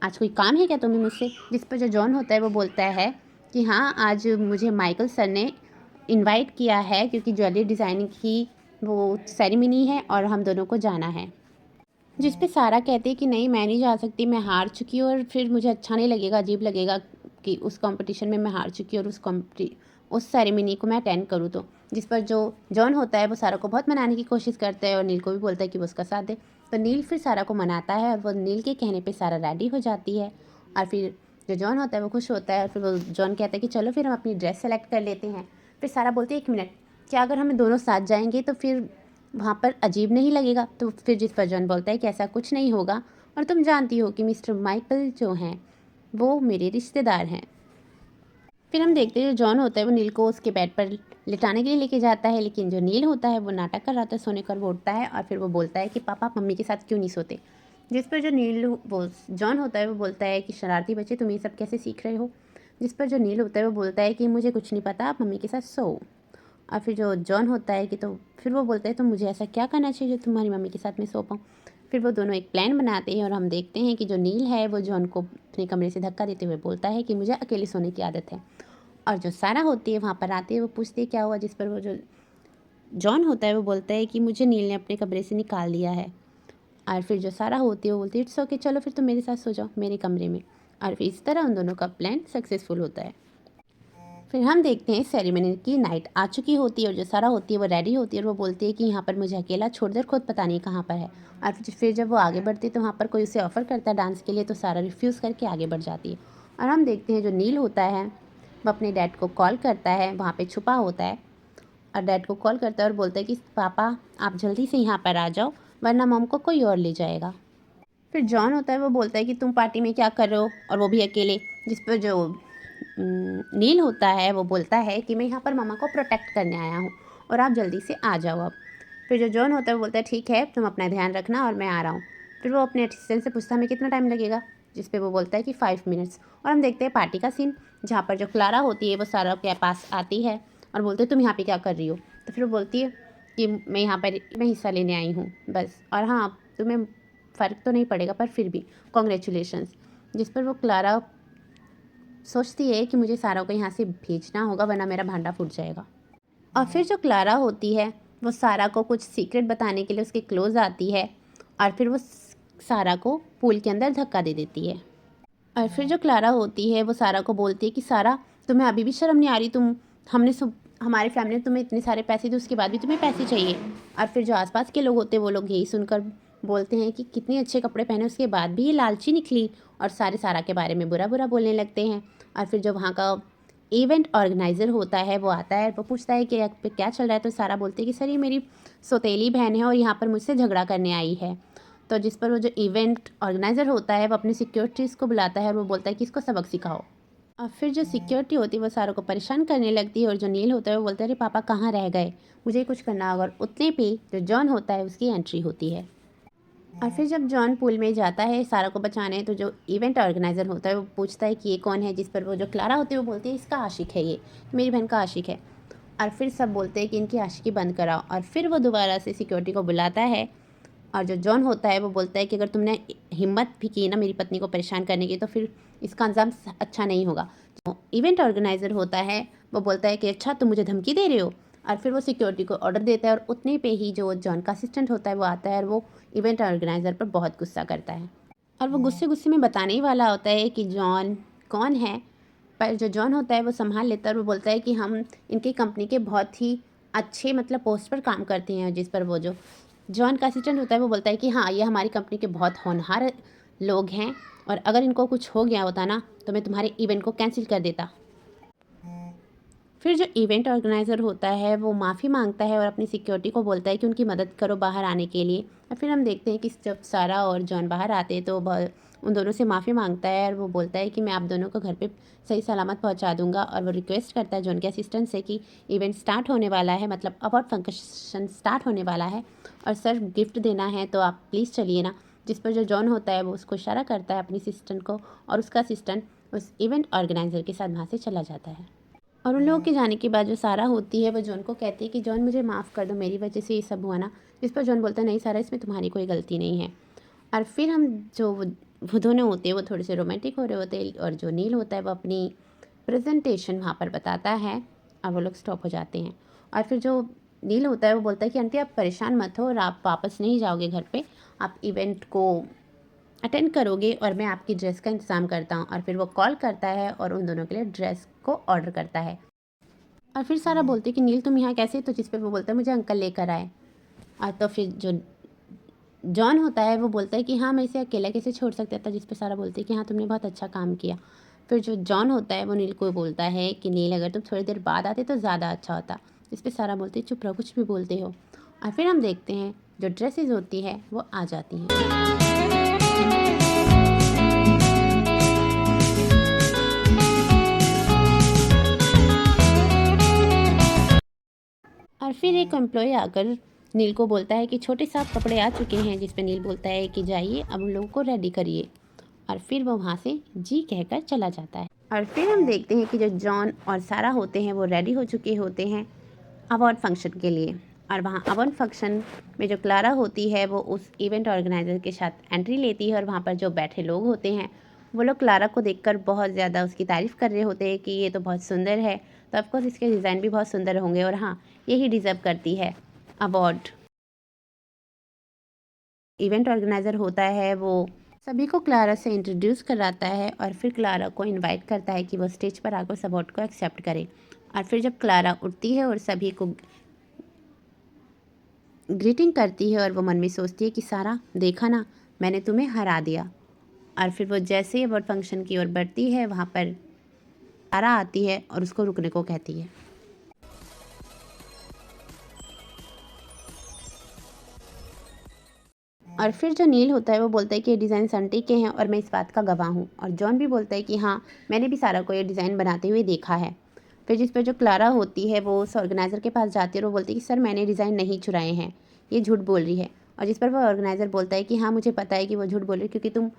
आज कोई काम है क्या तुम्हें मुझसे, जिस पर जो जॉन होता है वो बोलता है कि हाँ, आज मुझे माइकल सर ने इनवाइट किया है क्योंकि ज्वेलरी डिज़ाइनिंग की वो सेरेमनी है और हम दोनों को जाना है। जिस पे सारा कहती है कि नहीं मैं नहीं जा सकती, मैं हार चुकी हूँ और फिर मुझे अच्छा नहीं लगेगा, अजीब लगेगा कि उस कंपटीशन में मैं हार चुकी हूँ और उस सेरेमनी को मैं अटेंड करूँ। तो जिस पर जो जॉन होता है वो सारा को बहुत मनाने की कोशिश करता है और नील को भी बोलता है कि वो उसका साथ दे। तो नील फिर सारा को मनाता है और वो नील के कहने पर सारा रेडी हो जाती है। और फिर जो जॉन होता है वो खुश होता है और फिर वो जॉन कहता है कि चलो फिर हम अपनी ड्रेस सेलेक्ट कर लेते हैं। फिर सारा बोलती है 1 मिनट, क्या अगर हम दोनों साथ जाएंगे तो फिर वहाँ पर अजीब नहीं लगेगा। तो फिर जिस पर जॉन बोलता है कि ऐसा कुछ नहीं होगा और तुम जानती हो कि मिस्टर माइकल जो हैं वो मेरे रिश्तेदार हैं। फिर हम देखते हैं जो जॉन होता है वो नील को उसके बेड पर लिटाने के लिए लेके जाता है, लेकिन जो नील होता है वो नाटक कर रहा था सोने कर, वो उठता है और फिर वो बोलता है कि पापा आप मम्मी के साथ क्यों नहीं सोते। जिस पर जो नील वो जॉन होता है वो बोलता है कि शरारती बच्चे तुम ये सब कैसे सीख रहे हो। जिस पर जो नील होता है वो बोलता है कि मुझे कुछ नहीं पता, आप मम्मी के साथ सो। और फिर जो जॉन होता है कि तो फिर वो बोलता है तो मुझे ऐसा क्या करना चाहिए जो तुम्हारी मम्मी के साथ मैं सो पाऊँ। फिर वो दोनों एक प्लान बनाते हैं और हम देखते हैं कि जो नील है वो जॉन को अपने कमरे से धक्का देते हुए बोलता है कि मुझे अकेले सोने की आदत है। और जो सारा होती है वहाँ पर आती है, वो पूछती है क्या हुआ, जिस पर वो जो जॉन होता है वो बोलता है कि मुझे नील ने अपने कमरे से निकाल दिया है। और फिर जो सारा होती है वो बोलती है इट्स ओके, चलो फिर तुम मेरे साथ सो जाओ मेरे कमरे में। और फिर इस तरह उन दोनों का प्लान सक्सेसफुल होता है। फिर हम देखते हैं सेरेमनी की नाइट आ चुकी होती है और जो सारा होती है वो रेडी होती है और वो बोलती है कि यहाँ पर मुझे अकेला छोड़ दे, खुद पता नहीं कहाँ पर है। और फिर जब वो आगे बढ़ती है तो वहाँ पर कोई उसे ऑफ़र करता है डांस के लिए, तो सारा रिफ्यूज़ करके आगे बढ़ जाती है। और हम देखते हैं जो नील होता है वो अपने डैड को कॉल करता है, वहाँ पर छुपा होता है और डैड को कॉल करता है और बोलता है कि पापा आप जल्दी से यहाँ पर आ जाओ वरना मम को कोई और ले जाएगा। फिर जॉन होता है वो बोलता है कि तुम पार्टी में क्या कर रहे हो और वो भी अकेले। जिस पर जो नील होता है वो बोलता है कि मैं यहाँ पर मम्मा को प्रोटेक्ट करने आया हूँ और आप जल्दी से आ जाओ अब। फिर जो जॉन होता है वो बोलता है ठीक है तुम अपना ध्यान रखना और मैं आ रहा हूँ। फिर वो अपने असिस्टेंट से पूछता है हमें कितना टाइम लगेगा, जिस पे वो बोलता है कि 5 मिनट्स। और हम देखते हैं पार्टी का सीन जहाँ पर जो क्लारा होती है वो सारा के पास आती है और बोलते तुम यहाँ पर क्या कर रही हो। तो फिर वो बोलती है कि मैं यहाँ पर मैं हिस्सा लेने आई हूँ बस, और हाँ तुम्हें फ़र्क तो नहीं पड़ेगा पर फिर भी कॉन्ग्रेचुलेशंस। जिस पर वो क्लारा सोचती है कि मुझे सारा को यहाँ से भेजना होगा वरना मेरा भांडा फूट जाएगा। और फिर जो क्लारा होती है वो सारा को कुछ सीक्रेट बताने के लिए उसके क्लोज आती है और फिर वो सारा को पूल के अंदर धक्का दे देती है। और फिर जो क्लारा होती है वो सारा को बोलती है कि सारा तुम्हें अभी भी शर्म नहीं आ रही, तुम हमारे फैमिली ने तुम्हें इतने सारे पैसे दिए उसके बाद भी तुम्हें पैसे चाहिए। और फिर जो आसपास के लोग होते हैं वो लोग यही सुनकर बोलते हैं कि कितने अच्छे कपड़े पहने उसके बाद भी ये लालची निकली, और सारे सारा के बारे में बुरा बुरा बोलने लगते हैं। और फिर जो वहाँ का इवेंट ऑर्गेनाइज़र होता है वो आता है, वो पूछता है कि यहाँ पे क्या चल रहा है। तो सारा बोलते हैं कि सर ये मेरी सौतेली बहन है और यहाँ पर मुझसे झगड़ा करने आई है। तो जिस पर वो जो इवेंट ऑर्गेनाइज़र होता है वो अपनी सिक्योरिटीज़ को बुलाता है और वो बोलता है कि इसको सबक सिखाओ। और फिर जो सिक्योरिटी होती है वो सारों को परेशान करने लगती है और जो नील होता है वो बोलता है अरे पापा कहाँ रह गए, मुझे कुछ करना होगा। और उतने पे जो जॉन होता है उसकी एंट्री होती है। और फिर जब जॉन पूल में जाता है सारा को बचाने, तो जो इवेंट ऑर्गेनाइज़र होता है वो पूछता है कि ये कौन है, जिस पर वो जो क्लारा होती है वो बोलती है इसका आशिक है, ये मेरी बहन का आशिक है। और फिर सब बोलते हैं कि इनकी आशिकी बंद कराओ। और फिर वो दोबारा से सिक्योरिटी को बुलाता है और जो जॉन होता है वो बोलता है कि अगर तुमने हिम्मत भी की ना मेरी पत्नी को परेशान करने की तो फिर इसका अंजाम अच्छा नहीं होगा। जो इवेंट ऑर्गेनाइज़र होता है वो बोलता है कि अच्छा तुम मुझे धमकी दे रहे हो, और फिर वो सिक्योरिटी को ऑर्डर देता है और उतने पे ही जो जॉन का असिस्टेंट होता है वो आता है और वो इवेंट ऑर्गेनाइज़र पर बहुत गुस्सा करता है, और वो गुस्से गुस्से में बताने ही वाला होता है कि जॉन कौन है। पर जो जॉन होता है वो संभाल लेता है और वो बोलता है कि हम इनकी कंपनी के बहुत ही अच्छे मतलब पोस्ट पर काम करते हैं, जिस पर वो जो जॉन का असिस्टेंट होता है वो बोलता है कि हाँ ये हमारी कंपनी के बहुत होनहार लोग हैं, और अगर इनको कुछ हो गया होता ना तो मैं तुम्हारे इवेंट को कैंसिल कर देता। फिर जो इवेंट ऑर्गेनाइज़र होता है वो माफ़ी मांगता है और अपनी सिक्योरिटी को बोलता है कि उनकी मदद करो बाहर आने के लिए। और फिर हम देखते हैं कि जब सारा और जॉन बाहर आते हैं तो उन दोनों से माफ़ी मांगता है और वो बोलता है कि मैं आप दोनों को घर पे सही सलामत पहुंचा दूंगा, और वो रिक्वेस्ट करता है जॉन के असिस्टेंट से कि इवेंट स्टार्ट होने वाला है, मतलब अवार्ड फंक्शन स्टार्ट होने वाला है और सर गिफ्ट देना है तो आप प्लीज़ चलिए ना। जिस पर जो जॉन होता है वो उसको इशारा करता है अपनी असिस्टेंट को, और उसका असिस्टेंट उस इवेंट ऑर्गेनाइज़र के साथ वहाँ से चला जाता है। और उन लोगों के जाने के बाद जो सारा होती है वो जॉन को कहती है कि जॉन मुझे माफ़ कर दो, मेरी वजह से ये सब हुआ ना। जिस पर जॉन बोलता है नहीं सारा, इसमें तुम्हारी कोई गलती नहीं है। और फिर हम जो वो दोनों होते हैं वो थोड़े से रोमांटिक हो रहे होते हैं, और जो नील होता है वो अपनी प्रेजेंटेशन वहाँ पर बताता है और वो लोग स्टॉप हो जाते हैं। और फिर जो नील होता है वो बोलता है कि आंटी आप परेशान मत हो और आप वापस नहीं जाओगे घर पे, आप इवेंट को अटेंड करोगे और मैं आपकी ड्रेस का इंतज़ाम करता हूँ। और फिर वो कॉल करता है और उन दोनों के लिए ड्रेस को ऑर्डर करता है। और फिर सारा बोलती है कि नील तुम यहाँ कैसे, तो जिस पे वो बोलता है मुझे अंकल लेकर आए। और तो फिर जो जॉन होता है वो बोलता है कि हाँ मैं इसे अकेला कैसे छोड़ सकता था, जिस पे सारा बोलती है कि हाँ तुमने बहुत अच्छा काम किया। फिर जो जॉन होता है वो नील को बोलता है कि नील अगर तुम थोड़ी देर बाद आते तो ज़्यादा अच्छा होता। जिस पे सारा बोलती है चुप रहो, कुछ भी बोलते हो। और फिर हम देखते हैं जो ड्रेसेस होती है वो आ जाती हैं। और फिर एक एम्प्लॉय आकर नील को बोलता है कि छोटे साफ कपड़े आ चुके हैं, जिस पे नील बोलता है कि जाइए अब उन लोगों को रेडी करिए। और फिर वो वहाँ से जी कहकर चला जाता है। और फिर हम देखते हैं कि जो जॉन और सारा होते हैं वो रेडी हो चुके होते हैं अवार्ड फंक्शन के लिए। और वहाँ अवार्ड फंक्शन में जो क्लारा होती है वो उस इवेंट ऑर्गेनाइज़र के साथ एंट्री लेती है, और वहाँ पर जो बैठे लोग होते हैं वो लोग क्लारा को देखकर बहुत ज़्यादा उसकी तारीफ़ कर रहे होते हैं कि ये तो बहुत सुंदर है, तो ऑफकोर्स इसके डिज़ाइन भी बहुत सुंदर होंगे, और हाँ यही डिज़र्व करती है अवार्ड। इवेंट ऑर्गेनाइज़र होता है वो सभी को क्लारा से इंट्रोड्यूस कराता है और फिर क्लारा को इनवाइट करता है कि वो स्टेज पर आकर उस अवार्ड को एक्सेप्ट करे। और फिर जब क्लारा उठती है और सभी को ग्रीटिंग करती है और वो मन में सोचती है कि सारा देखा ना, मैंने तुम्हें हरा दिया। और फिर वो जैसे ही अवार्ड फंक्शन की ओर बढ़ती है वहाँ पर सारा आती है और उसको रुकने को कहती है। और फिर जो नील होता है वो बोलता है कि ये डिज़ाइन आंटी के हैं और मैं इस बात का गवाह हूँ। और जॉन भी बोलता है कि हाँ मैंने भी सारा को ये डिज़ाइन बनाते हुए देखा है। फिर जिस पर जो क्लारा होती है वो उस ऑर्गेनाइज़र के पास जाती है और वो बोलती है कि सर मैंने डिज़ाइन नहीं चुराए हैं, ये झूठ बोल रही है। और जिस पर वो ऑर्गेनाइज़र बोलता है कि हाँ मुझे पता है कि वो झूठ बोल रही है, क्योंकि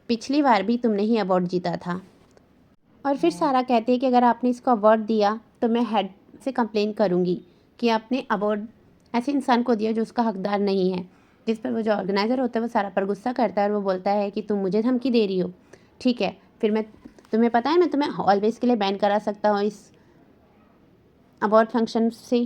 पिछली बार भी तुमने ही अवार्ड जीता था। और फिर सारा कहती है कि अगर आपने इसको अवार्ड दिया तो मैं हेड से कंप्लेन करूँगी कि आपने अवार्ड ऐसे इंसान को दिया जो उसका हकदार नहीं है। जिस पर वो जो ऑर्गेनाइज़र होता है वो सारा पर गुस्सा करता है और वो बोलता है कि तुम मुझे धमकी दे रही हो, ठीक है फिर मैं, तुम्हें पता है मैं तुम्हें ऑलवेज़ के लिए बैन करा सकता हूँ इस अवार्ड फंक्शन से।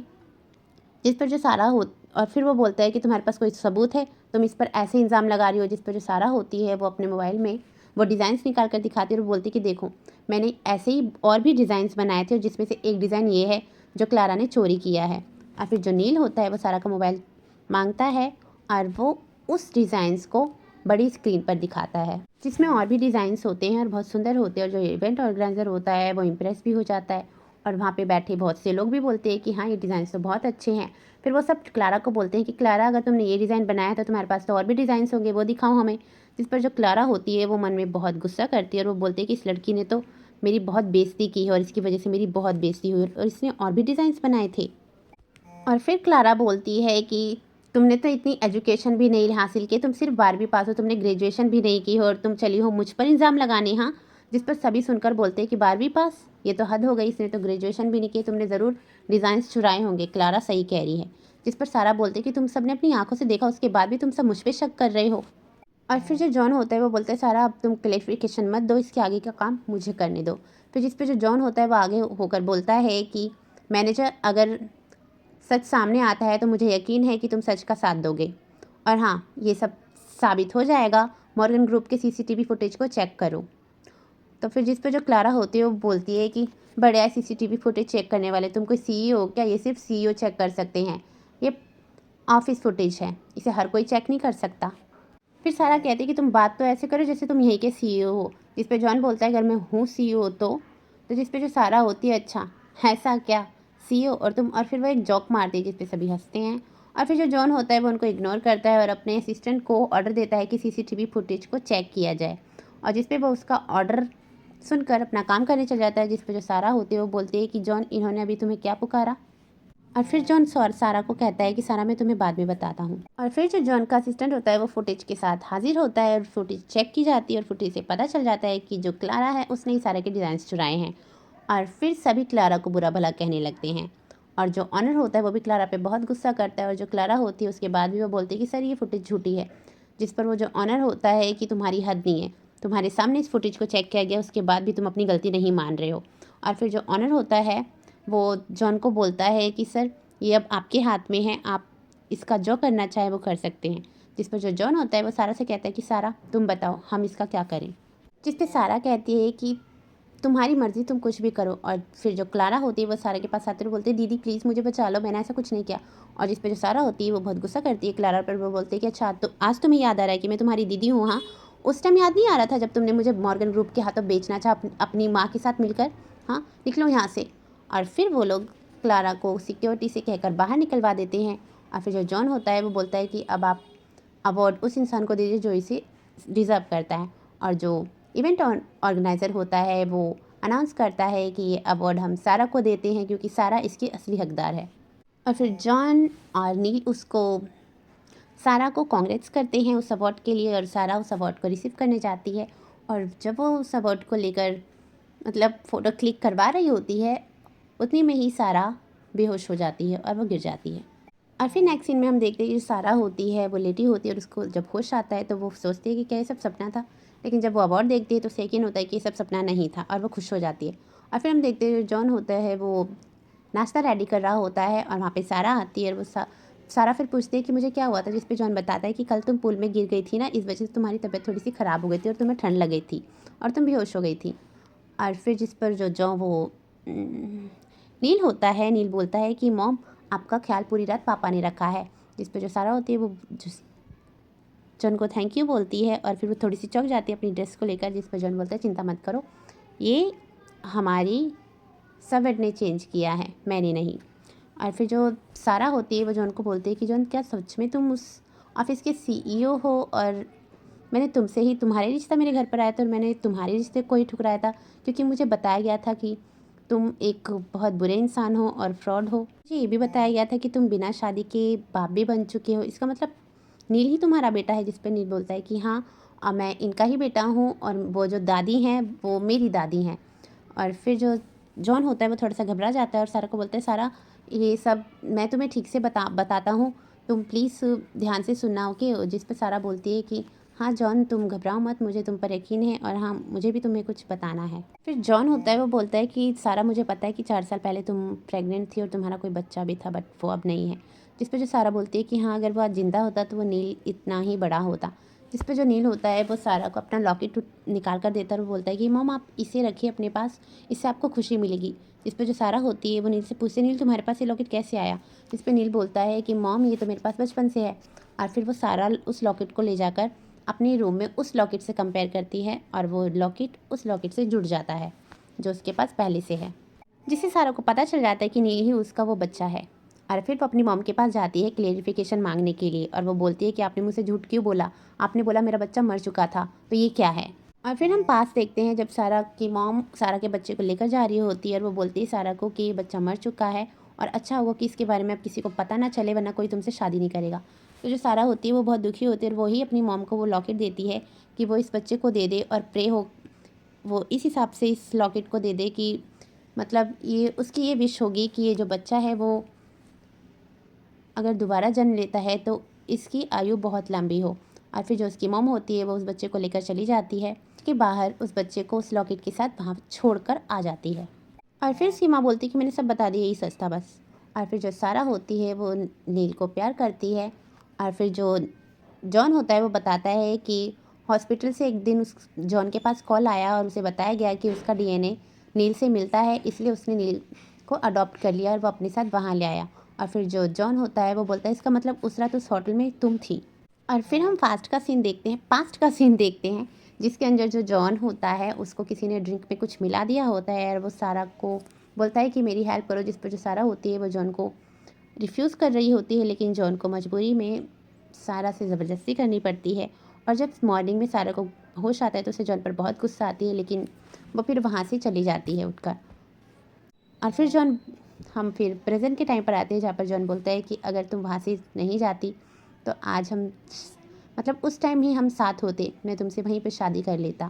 जिस पर जो सारा हो, और फिर वो बोलता है कि तुम्हारे पास कोई सबूत है, तुम इस पर ऐसे इल्ज़ाम लगा रही हो। जिस पर जो सारा होती है वो अपने मोबाइल में वो डिज़ाइंस निकाल कर दिखाती है और बोलती कि देखो मैंने ऐसे ही और भी डिज़ाइंस बनाए थे, जिसमें से एक डिज़ाइन ये है जो क्लारा ने चोरी किया है। और फिर जो नील होता है वो सारा का मोबाइल मांगता है और वो उस डिज़ाइंस को बड़ी स्क्रीन पर दिखाता है, जिसमें और भी डिज़ाइंस होते हैं और बहुत सुंदर होते हैं। और जो इवेंट ऑर्गेनाइज़र होता है वो इम्प्रेस भी हो जाता है, और वहाँ पे बैठे बहुत से लोग भी बोलते हैं कि हाँ ये डिज़ाइंस तो बहुत अच्छे हैं। फिर वो सब क्लारा को बोलते हैं कि क्लारा अगर तुमने ये डिज़ाइन बनाया तो तुम्हारे पास तो और भी डिज़ाइंस होंगे, वो दिखाओ हमें। जिस पर जो क्लारा होती है वो मन में बहुत गुस्सा करती है और वो बोलती है कि इस लड़की ने तो मेरी बहुत बेइज्जती की है और इसकी वजह से मेरी बहुत बेइज्जती हुई और इसने और भी डिज़ाइंस बनाए थे। और फिर क्लारा बोलती है कि तुमने तो इतनी एजुकेशन भी नहीं हासिल की, तुम सिर्फ 12वीं पास हो, तुमने ग्रेजुएशन भी नहीं की हो और तुम चली हो मुझ पर इल्ज़ाम लगाने। हाँ, जिस पर सभी सुनकर बोलते हैं कि 12वीं पास, ये तो हद हो गई, इसने तो ग्रेजुएशन भी नहीं की, तुमने ज़रूर डिज़ाइंस चुराए होंगे। क्लारा सही कह रही है। जिस पर सारा बोलते कि तुम सबने अपनी आंखों से देखा, उसके बाद भी तुम सब मुझ पर शक कर रहे हो। और फिर जो जॉन होता है वो बोलता है सारा अब तुम क्लेरिफिकेशन मत दो, इसके आगे का काम मुझे करने दो। फिर जिस पे जो जॉन होता है वो आगे होकर बोलता है कि मैनेजर, अगर सच सामने आता है तो मुझे यकीन है कि तुम सच का साथ दोगे, और हाँ ये सब साबित हो जाएगा, मॉर्गन ग्रुप के सीसीटीवी फुटेज को चेक करो। तो फिर जिस पे जो क्लारा होती है वो बोलती है कि बड़े सीसीटीवी फुटेज चेक करने वाले, तुम कोई सीईओ क्या? ये सिर्फ सीईओ चेक कर सकते हैं, ये ऑफिस फुटेज है, इसे हर कोई चेक नहीं कर सकता। फिर सारा कहती है कि तुम बात तो ऐसे करो जैसे तुम यहीं के सीईओ हो। जिस पे जॉन बोलता है अगर मैं हूँ सीईओ तो जिस पे जो सारा होती है अच्छा ऐसा क्या सीईओ और तुम, और फिर वो एक जॉक मारती है जिस पे सभी हंसते हैं। और फिर जो जॉन होता है वो उनको इग्नोर करता है और अपने असिस्टेंट को ऑर्डर देता है कि सीसीटीवी फुटेज को चेक किया जाए, और जिस पे वो उसका ऑर्डर सुनकर अपना काम करने चल जाता है। जिस पे जो सारा होती है वो बोलती है कि जॉन, इन्होंने अभी तुम्हें क्या पुकारा? और फिर जॉन सारा को कहता है कि सारा मैं तुम्हें बाद में बताता हूँ। और फिर जो जॉन का असिस्टेंट होता है वो फुटेज के साथ हाजिर होता है और फुटेज चेक की जाती है और फुटेज से पता चल जाता है कि जो क्लारा है उसने ही सारा के डिज़ाइंस चुराए हैं। और फिर सभी क्लारा को बुरा भला कहने लगते हैं, और जो ऑनर होता है वो भी क्लारा पे बहुत गुस्सा करता है, और जो क्लारा होती है उसके बाद भी वो बोलती है कि सर ये फुटेज झूठी है। जिस पर वो जो ऑनर होता है कि तुम्हारी हद नहीं है, तुम्हारे सामने इस फुटेज को चेक किया गया, उसके बाद भी तुम अपनी गलती नहीं मान रहे हो। और फिर जो ऑनर होता है वो जॉन को बोलता है कि सर ये अब आपके हाथ में है, आप इसका जो करना चाहे वो कर सकते हैं। जिस पर जो जॉन होता है वो सारा से कहता है कि सारा तुम बताओ हम इसका क्या करें। जिस पे सारा कहती है कि तुम्हारी मर्ज़ी, तुम कुछ भी करो। और फिर जो क्लारा होती है वो सारा के पास आते हुए बोलती है दीदी प्लीज़ मुझे बचा लो, मैंने ऐसा कुछ नहीं किया। और जिस पे जो सारा होती है वो बहुत गुस्सा करती है क्लारा पर, वो बोलती है कि अच्छा तो आज तुम्हें याद आ रहा है कि मैं तुम्हारी दीदी हूँ? हाँ, उस टाइम याद नहीं आ रहा था जब तुमने मुझे मॉर्गन ग्रुप के हाथों बेचना चाहा अपनी माँ के साथ मिलकर? हाँ निकलो यहाँ से। और फिर वो लोग क्लारा को सिक्योरिटी से कहकर बाहर निकलवा देते हैं। और फिर जो जॉन होता है वो बोलता है कि अब आप अवार्ड उस इंसान को दीजिए जो इसे डिज़र्व करता है। और जो इवेंट ऑर्गेनाइज़र होता है वो अनाउंस करता है कि ये अवार्ड हम सारा को देते हैं क्योंकि सारा इसकी असली हकदार है। और फिर जॉन और नील उसको सारा को कांग्रेट्स करते हैं उस अवार्ड के लिए, और सारा उस अवार्ड को रिसीव करने जाती है। और जब वो उस अवार्ड को लेकर मतलब फ़ोटो क्लिक करवा रही होती है उतनी में ही सारा बेहोश हो जाती है और वो गिर जाती है। और फिर नेक्स्ट सीन में हम देखते हैं कि जो सारा होती है वो लेटी होती है और उसको जब होश आता है तो वो सोचती है कि क्या ये सब सपना था, लेकिन जब वो अवार्ड देखती है तो उसे यकीन होता है कि ये सब सपना नहीं था और वो खुश हो जाती है। और फिर हम देखते हैं जो जॉन होता है वो नाश्ता रेडी कर रहा होता है और वहाँ पे सारा आती है और वो सारा फिर पूछती है कि मुझे क्या हुआ था, जिस पे जॉन बताता है कि कल तुम पूल में गिर गई थी ना, इस वजह से तुम्हारी तबीयत थोड़ी सी ख़राब हो गई थी और तुम्हें ठंड लग गई थी और तुम बेहोश हो गई थी। और फिर जिस पर जो जॉन वो नील होता है, नील बोलता है कि मॉम आपका ख्याल पूरी रात पापा ने रखा है। जिस पे जो सारा होती है वो जॉन को थैंक यू बोलती है और फिर वो थोड़ी सी चौंक जाती है अपनी ड्रेस को लेकर। जिस पर जॉन बोलता है चिंता मत करो, ये हमारी सर्वेंट ने चेंज किया है, मैंने नहीं। और फिर जो सारा होती है वो जॉन को बोलती है कि जॉन क्या सच में तुम उस ऑफिस के सीईओ हो, और मैंने तुमसे ही तुम्हारे रिश्ता मेरे घर पर आया था और मैंने तुम्हारे रिश्ते को ही ठुकराया था क्योंकि मुझे बताया गया था कि तुम एक बहुत बुरे इंसान हो और फ्रॉड हो। मुझे ये भी बताया गया था कि तुम बिना शादी के बाप भी बन चुके हो, इसका मतलब नील ही तुम्हारा बेटा है। जिस पे नील बोलता है कि हाँ मैं इनका ही बेटा हूँ और वो जो दादी हैं वो मेरी दादी हैं। और फिर जो जॉन होता है वो थोड़ा सा घबरा जाता है और सारा को बोलता है सारा ये सब मैं तुम्हें ठीक से बताता हूँ, तुम प्लीज़ ध्यान से सुनना ओके। जिस पर सारा बोलती है कि हाँ जॉन तुम घबराओ मत, मुझे तुम पर यकीन है और हाँ मुझे भी तुम्हें कुछ बताना है। फिर जॉन होता है वो बोलता है कि सारा मुझे पता है कि 4 साल पहले तुम प्रेग्नेंट थी और तुम्हारा कोई बच्चा भी था बट वो अब नहीं है। जिस पर जो सारा बोलती है कि हाँ अगर वो आज जिंदा होता तो वो नील इतना ही बड़ा होता। जिस पर जो नील होता है वो सारा को अपना लॉकेट निकाल कर देता है और वो बोलता है कि मॉम आप इसे रखिए अपने पास, इससे आपको खुशी मिलेगी। जिस पर जो सारा होती है वो नील से पूछती नील तुम्हारे पास ये लॉकेट कैसे आया? जिस पर नील बोलता है कि मॉम ये तो मेरे पास बचपन से है। और फिर वो सारा उस लॉकेट को ले जाकर अपने रूम में उस लॉकेट से कंपेयर करती है और वो लॉकेट उस लॉकेट से जुड़ जाता है जो उसके पास पहले से है, जिससे सारा को पता चल जाता है कि नील ही उसका वो बच्चा है। और फिर वो अपनी मॉम के पास जाती है क्लेरिफिकेशन मांगने के लिए और वो बोलती है कि आपने मुझसे झूठ क्यों बोला, आपने बोला मेरा बच्चा मर चुका था, तो ये क्या है? और फिर हम पास देखते हैं जब सारा की मॉम सारा के बच्चे को लेकर जा रही होती है और वो बोलती है सारा को कि ये बच्चा मर चुका है और अच्छा होगा कि इसके बारे में अब किसी को पता ना चले वरना कोई तुमसे शादी नहीं करेगा। तो जो सारा होती है वो बहुत दुखी होती है और वो ही अपनी मॉम को वो लॉकेट देती है कि वो इस बच्चे को दे दे और प्रे हो वो इस हिसाब से इस लॉकेट को दे दे कि मतलब ये उसकी ये विश होगी कि ये जो बच्चा है वो अगर दोबारा जन्म लेता है तो इसकी आयु बहुत लंबी हो और फिर जो उसकी मॉम होती है वो उस बच्चे को लेकर चली जाती है कि बाहर उस बच्चे को उस लॉकेट के साथ वहाँ छोड़कर आ जाती है। और फिर उसकी माँ बोलती है कि मैंने सब बता दिया, यही सच था बस। और फिर जो सारा होती है वो नील को प्यार करती है। और फिर जो जॉन होता है वो बताता है कि हॉस्पिटल से एक दिन उस जॉन के पास कॉल आया और उसे बताया गया कि उसका डीएनए नील से मिलता है, इसलिए उसने नील को अडॉप्ट कर लिया और वो अपने साथ वहाँ ले आया। और फिर जो जॉन होता है वो बोलता है इसका मतलब उस रात उस होटल में तुम थी। और फिर हम पास्ट का सीन देखते हैं जिसके अंदर जो जॉन होता है उसको किसी ने ड्रिंक में कुछ मिला दिया होता है और वो सारा को बोलता है कि मेरी हेल्प करो, जिस पर जो सारा होती है वो जॉन को रिफ्यूज़ कर रही होती है, लेकिन जॉन को मजबूरी में सारा से ज़बरदस्ती करनी पड़ती है। और जब मॉर्निंग में सारा को होश आता है तो उसे जॉन पर बहुत गुस्सा आती है, लेकिन वो फिर वहाँ से चली जाती है उठकर। और फिर जॉन हम फिर प्रेजेंट के टाइम पर आते हैं जहाँ पर जॉन बोलता है कि अगर तुम वहाँ से नहीं जाती तो आज हम मतलब उस टाइम ही हम साथ होते, मैं तुमसे वहीं पे शादी कर लेता।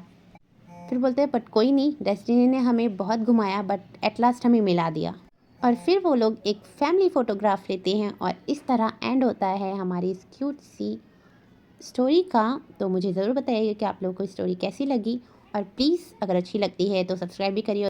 फिर बोलते हैं बट कोई नहीं, डेस्टिनी ने हमें बहुत घुमाया बट एट लास्ट हमें मिला दिया। और फिर वो लोग एक फैमिली फ़ोटोग्राफ लेते हैं और इस तरह एंड होता है हमारी इस क्यूट सी स्टोरी का। तो मुझे ज़रूर बताइएगा कि आप लोगों को स्टोरी कैसी लगी, और प्लीज़ अगर अच्छी लगती है तो सब्सक्राइब भी करिए।